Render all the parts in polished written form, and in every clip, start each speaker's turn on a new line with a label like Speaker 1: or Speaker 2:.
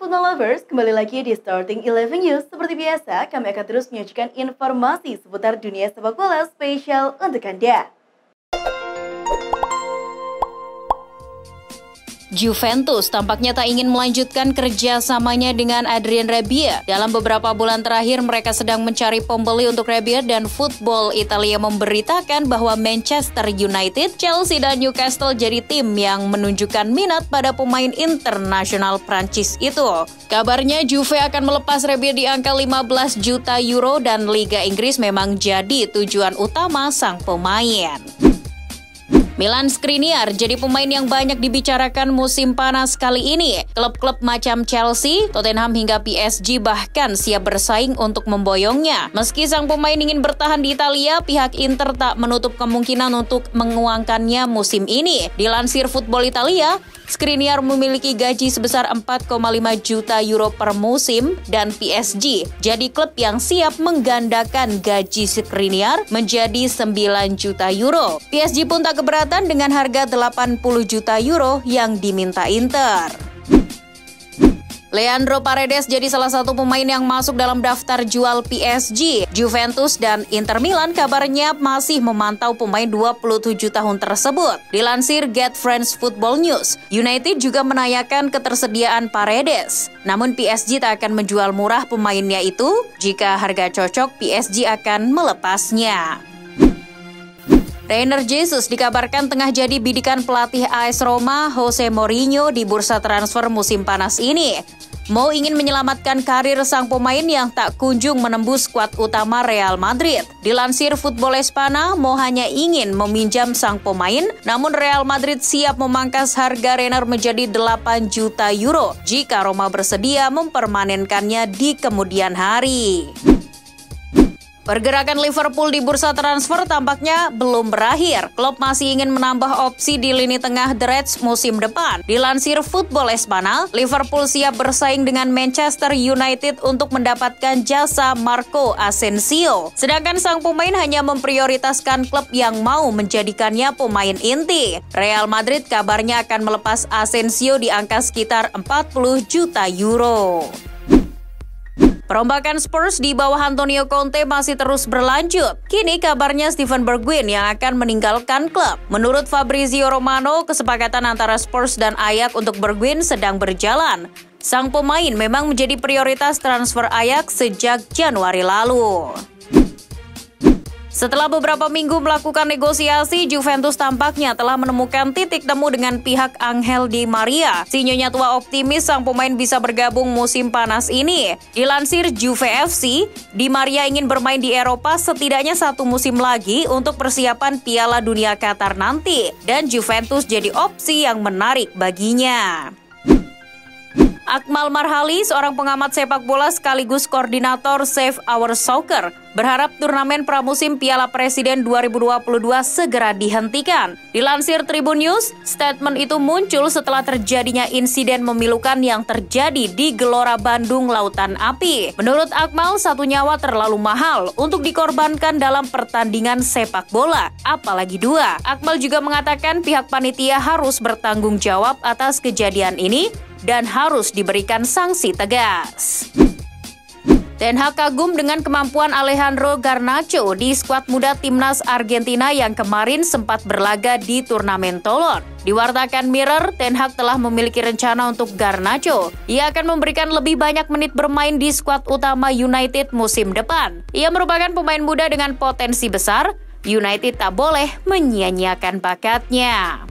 Speaker 1: football lovers, kembali lagi di Starting 11 News. Seperti biasa, kami akan terus menyajikan informasi seputar dunia sepak bola spesial untuk Anda.
Speaker 2: Juventus tampaknya tak ingin melanjutkan kerjasamanya dengan Adrien Rabiot. Dalam beberapa bulan terakhir, mereka sedang mencari pembeli untuk Rabiot dan Football Italia memberitakan bahwa Manchester United, Chelsea, dan Newcastle jadi tim yang menunjukkan minat pada pemain internasional Prancis itu. Kabarnya Juve akan melepas Rabiot di angka 15 juta euro dan Liga Inggris memang jadi tujuan utama sang pemain. Milan Skriniar jadi pemain yang banyak dibicarakan musim panas kali ini. Klub-klub macam Chelsea, Tottenham hingga PSG bahkan siap bersaing untuk memboyongnya. Meski sang pemain ingin bertahan di Italia, pihak Inter tak menutup kemungkinan untuk menguangkannya musim ini. Dilansir Football Italia, Skriniar memiliki gaji sebesar 4,5 juta euro per musim dan PSG jadi klub yang siap menggandakan gaji Skriniar menjadi 9 juta euro. PSG pun tak keberatan dengan harga 80 juta euro yang diminta Inter. Leandro Paredes jadi salah satu pemain yang masuk dalam daftar jual PSG. Juventus dan Inter Milan kabarnya masih memantau pemain 27 tahun tersebut. Dilansir Get Friends Football News, United juga menanyakan ketersediaan Paredes. Namun PSG tak akan menjual murah pemainnya itu. Jika harga cocok, PSG akan melepasnya. Reiner Jesus dikabarkan tengah jadi bidikan pelatih AS Roma Jose Mourinho di bursa transfer musim panas ini. Mo ingin menyelamatkan karir sang pemain yang tak kunjung menembus skuad utama Real Madrid. Dilansir Football Espana, Mo hanya ingin meminjam sang pemain, namun Real Madrid siap memangkas harga Reiner menjadi 8 juta euro jika Roma bersedia mempermanenkannya di kemudian hari. Pergerakan Liverpool di bursa transfer tampaknya belum berakhir. Klub masih ingin menambah opsi di lini tengah The Reds musim depan. Dilansir Football Espana, Liverpool siap bersaing dengan Manchester United untuk mendapatkan jasa Marco Asensio. Sedangkan sang pemain hanya memprioritaskan klub yang mau menjadikannya pemain inti. Real Madrid kabarnya akan melepas Asensio di angka sekitar 40 juta euro. Perombakan Spurs di bawah Antonio Conte masih terus berlanjut. Kini kabarnya Steven Bergwijn yang akan meninggalkan klub. Menurut Fabrizio Romano, kesepakatan antara Spurs dan Ajax untuk Bergwijn sedang berjalan. Sang pemain memang menjadi prioritas transfer Ajax sejak Januari lalu. Setelah beberapa minggu melakukan negosiasi, Juventus tampaknya telah menemukan titik temu dengan pihak Angel Di Maria. Si nyonya tua optimis sang pemain bisa bergabung musim panas ini. Dilansir Juve FC, Di Maria ingin bermain di Eropa setidaknya 1 musim lagi untuk persiapan Piala Dunia Qatar nanti. Dan Juventus jadi opsi yang menarik baginya. Akmal Marhali, seorang pengamat sepak bola sekaligus koordinator Save Our Soccer, berharap turnamen pramusim Piala Presiden 2022 segera dihentikan. Dilansir Tribun News, statement itu muncul setelah terjadinya insiden memilukan yang terjadi di Gelora Bandung Lautan Api. Menurut Akmal, 1 nyawa terlalu mahal untuk dikorbankan dalam pertandingan sepak bola, apalagi 2. Akmal juga mengatakan pihak panitia harus bertanggung jawab atas kejadian ini dan harus diberikan sanksi tegas. Ten Hag kagum dengan kemampuan Alejandro Garnacho di skuad muda timnas Argentina yang kemarin sempat berlaga di turnamen Toulon. Diwartakan Mirror, Ten Hag telah memiliki rencana untuk Garnacho. Ia akan memberikan lebih banyak menit bermain di skuad utama United musim depan. Ia merupakan pemain muda dengan potensi besar. United tak boleh menyia-nyiakan bakatnya.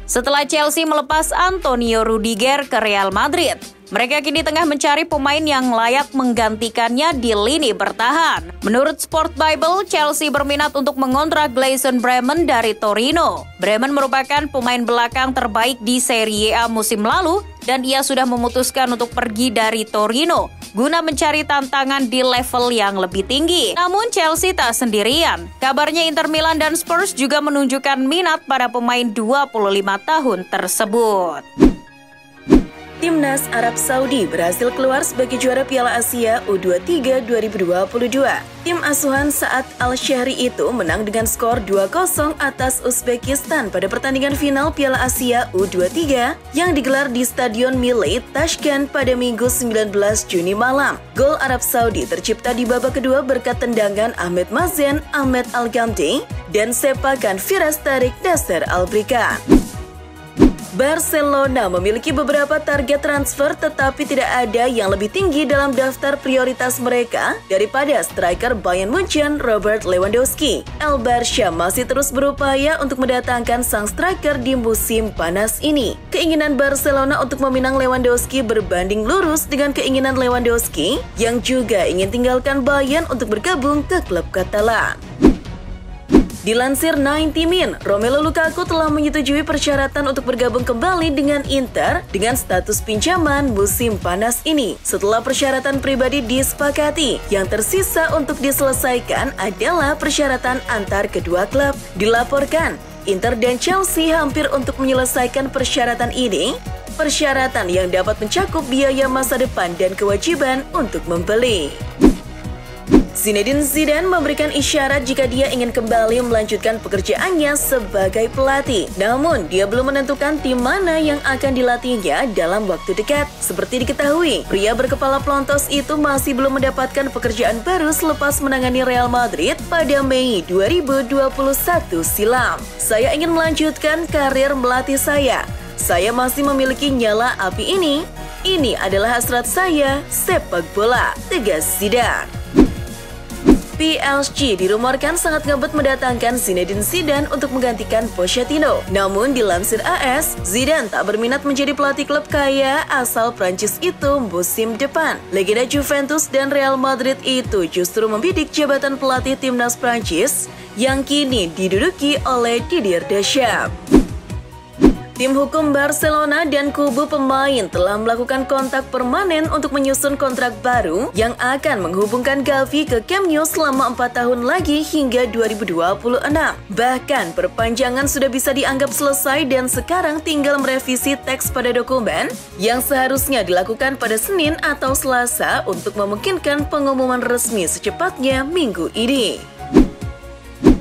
Speaker 2: Setelah Chelsea melepas Antonio Rudiger ke Real Madrid, mereka kini tengah mencari pemain yang layak menggantikannya di lini bertahan. Menurut Sport Bible, Chelsea berminat untuk mengontrak Gleison Bremen dari Torino. Bremen merupakan pemain belakang terbaik di Serie A musim lalu dan ia sudah memutuskan untuk pergi dari Torino guna mencari tantangan di level yang lebih tinggi. Namun Chelsea tak sendirian. Kabarnya Inter Milan dan Spurs juga menunjukkan minat pada pemain 25 tahun tersebut.
Speaker 1: Timnas Arab Saudi berhasil keluar sebagai juara Piala Asia U23 2022. Tim asuhan Saad Al-Shahri itu menang dengan skor 2-0 atas Uzbekistan pada pertandingan final Piala Asia U23 yang digelar di Stadion Milli Tashkent pada Minggu 19 Juni malam. Gol Arab Saudi tercipta di babak kedua berkat tendangan Ahmed Mazen, Ahmed Al-Ghamdi, dan sepakan Firas Tariq Nasser Al-Brikan. Barcelona memiliki beberapa target transfer tetapi tidak ada yang lebih tinggi dalam daftar prioritas mereka daripada striker Bayern Munchen Robert Lewandowski. El Barça masih terus berupaya untuk mendatangkan sang striker di musim panas ini. Keinginan Barcelona untuk meminang Lewandowski berbanding lurus dengan keinginan Lewandowski yang juga ingin tinggalkan Bayern untuk bergabung ke klub Katalan. Dilansir 90 Min, Romelu Lukaku telah menyetujui persyaratan untuk bergabung kembali dengan Inter dengan status pinjaman musim panas ini. Setelah persyaratan pribadi disepakati, yang tersisa untuk diselesaikan adalah persyaratan antar kedua klub. Dilaporkan, Inter dan Chelsea hampir untuk menyelesaikan persyaratan ini, persyaratan yang dapat mencakup biaya masa depan dan kewajiban untuk membeli. Zinedine Zidane memberikan isyarat jika dia ingin kembali melanjutkan pekerjaannya sebagai pelatih. Namun, dia belum menentukan tim mana yang akan dilatihnya dalam waktu dekat. Seperti diketahui, pria berkepala pelontos itu masih belum mendapatkan pekerjaan baru selepas menangani Real Madrid pada Mei 2021 silam. Saya ingin melanjutkan karir melatih saya. Saya masih memiliki nyala api ini. Ini adalah hasrat saya, sepak bola, tegas Zidane. PSG dirumorkan sangat ngebet mendatangkan Zinedine Zidane untuk menggantikan Pochettino. Namun dilansir AS, Zidane tak berminat menjadi pelatih klub kaya asal Prancis itu musim depan. Legenda Juventus dan Real Madrid itu justru membidik jabatan pelatih timnas Prancis yang kini diduduki oleh Didier Deschamps. Tim hukum Barcelona dan kubu pemain telah melakukan kontak permanen untuk menyusun kontrak baru yang akan menghubungkan Gavi ke Camp Nou selama 4 tahun lagi hingga 2026. Bahkan perpanjangan sudah bisa dianggap selesai dan sekarang tinggal merevisi teks pada dokumen yang seharusnya dilakukan pada Senin atau Selasa untuk memungkinkan pengumuman resmi secepatnya minggu ini.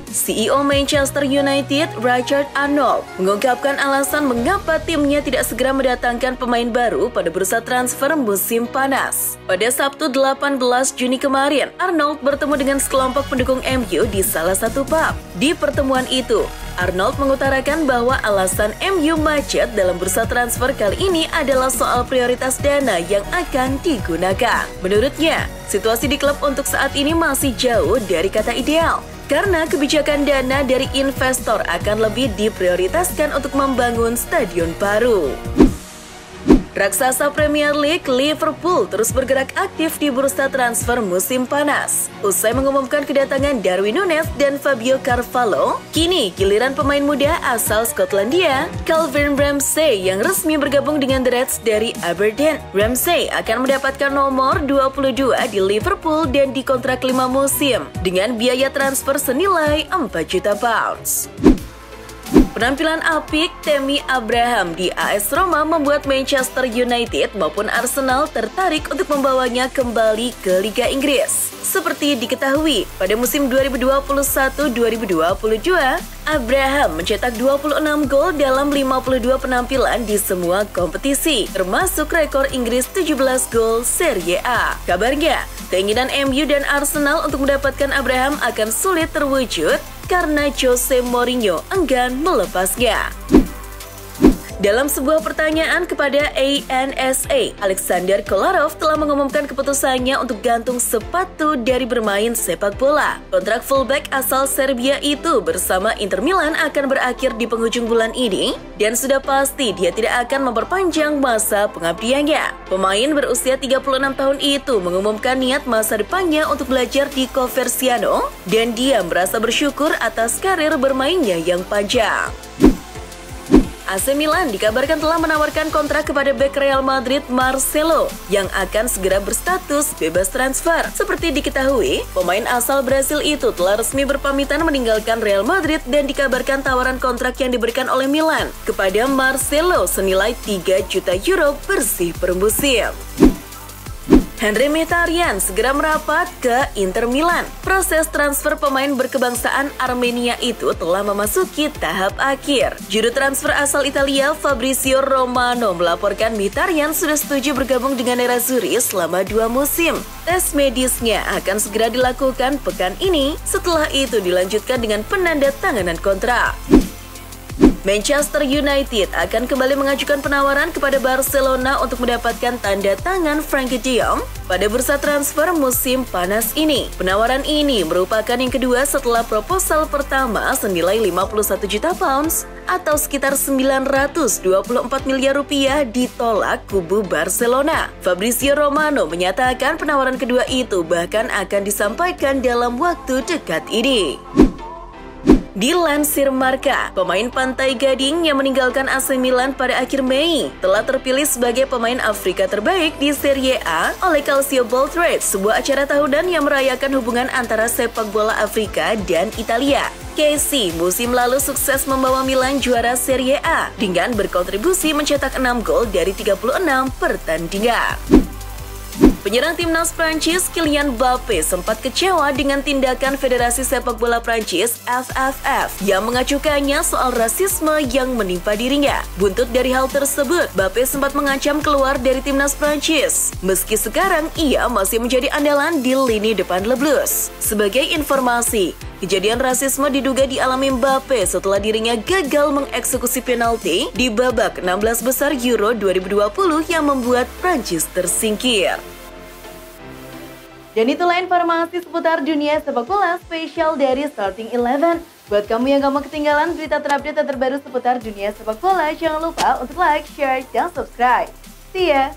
Speaker 1: CEO Manchester United, Richard Arnold, mengungkapkan alasan mengapa timnya tidak segera mendatangkan pemain baru pada bursa transfer musim panas. Pada Sabtu 18 Juni kemarin, Arnold bertemu dengan sekelompok pendukung MU di salah satu pub. Di pertemuan itu, Arnold mengutarakan bahwa alasan MU macet dalam bursa transfer kali ini adalah soal prioritas dana yang akan digunakan. Menurutnya, situasi di klub untuk saat ini masih jauh dari kata ideal, karena kebijakan dana dari investor akan lebih diprioritaskan untuk membangun stadion baru. Raksasa Premier League Liverpool terus bergerak aktif di bursa transfer musim panas. Usai mengumumkan kedatangan Darwin Núñez dan Fabio Carvalho, kini giliran pemain muda asal Skotlandia, Calvin Ramsey yang resmi bergabung dengan The Reds dari Aberdeen. Ramsey akan mendapatkan nomor 22 di Liverpool dan dikontrak 5 musim dengan biaya transfer senilai 4 juta pounds. Penampilan apik Tammy Abraham di AS Roma membuat Manchester United maupun Arsenal tertarik untuk membawanya kembali ke Liga Inggris. Seperti diketahui, pada musim 2021-2022, Abraham mencetak 26 gol dalam 52 penampilan di semua kompetisi, termasuk rekor Inggris 17 gol Serie A. Kabarnya, keinginan MU dan Arsenal untuk mendapatkan Abraham akan sulit terwujud karena Jose Mourinho enggan melepasnya. Dalam sebuah pertanyaan kepada ANSA, Alexander Kolarov telah mengumumkan keputusannya untuk gantung sepatu dari bermain sepak bola. Kontrak fullback asal Serbia itu bersama Inter Milan akan berakhir di penghujung bulan ini dan sudah pasti dia tidak akan memperpanjang masa pengabdiannya. Pemain berusia 36 tahun itu mengumumkan niat masa depannya untuk belajar di Coverciano dan dia merasa bersyukur atas karir bermainnya yang panjang. AC Milan dikabarkan telah menawarkan kontrak kepada bek Real Madrid Marcelo yang akan segera berstatus bebas transfer. Seperti diketahui, pemain asal Brasil itu telah resmi berpamitan meninggalkan Real Madrid dan dikabarkan tawaran kontrak yang diberikan oleh Milan kepada Marcelo senilai 3 juta euro bersih per musim. Henry Mkhitaryan segera merapat ke Inter Milan. Proses transfer pemain berkebangsaan Armenia itu telah memasuki tahap akhir. Juru transfer asal Italia Fabrizio Romano melaporkan Mkhitaryan sudah setuju bergabung dengan Nerazzurri selama 2 musim. Tes medisnya akan segera dilakukan pekan ini, setelah itu dilanjutkan dengan penandatanganan kontrak. Manchester United akan kembali mengajukan penawaran kepada Barcelona untuk mendapatkan tanda tangan Frenkie de Jong pada bursa transfer musim panas ini. Penawaran ini merupakan yang kedua setelah proposal pertama senilai 51 juta pounds atau sekitar 924 miliar rupiah ditolak kubu Barcelona. Fabrizio Romano menyatakan penawaran kedua itu bahkan akan disampaikan dalam waktu dekat ini. Dilansir Marca, pemain Pantai Gading yang meninggalkan AC Milan pada akhir Mei telah terpilih sebagai pemain Afrika terbaik di Serie A oleh Calcio Boltrade, sebuah acara tahunan yang merayakan hubungan antara sepak bola Afrika dan Italia. Casey musim lalu sukses membawa Milan juara Serie A dengan berkontribusi mencetak 6 gol dari 36 pertandingan. Penyerang timnas Prancis Kylian Mbappe sempat kecewa dengan tindakan Federasi Sepak Bola Prancis FFF yang mengacukannya soal rasisme yang menimpa dirinya. Buntut dari hal tersebut, Mbappe sempat mengancam keluar dari timnas Prancis. Meski sekarang ia masih menjadi andalan di lini depan Le Blues. Sebagai informasi, kejadian rasisme diduga dialami Mbappe setelah dirinya gagal mengeksekusi penalti di babak 16 besar Euro 2020 yang membuat Prancis tersingkir. Dan itulah informasi seputar dunia sepak bola spesial dari Starting 11. Buat kamu yang gak mau ketinggalan berita terupdate dan terbaru seputar dunia sepak bola, jangan lupa untuk like, share, dan subscribe. See ya!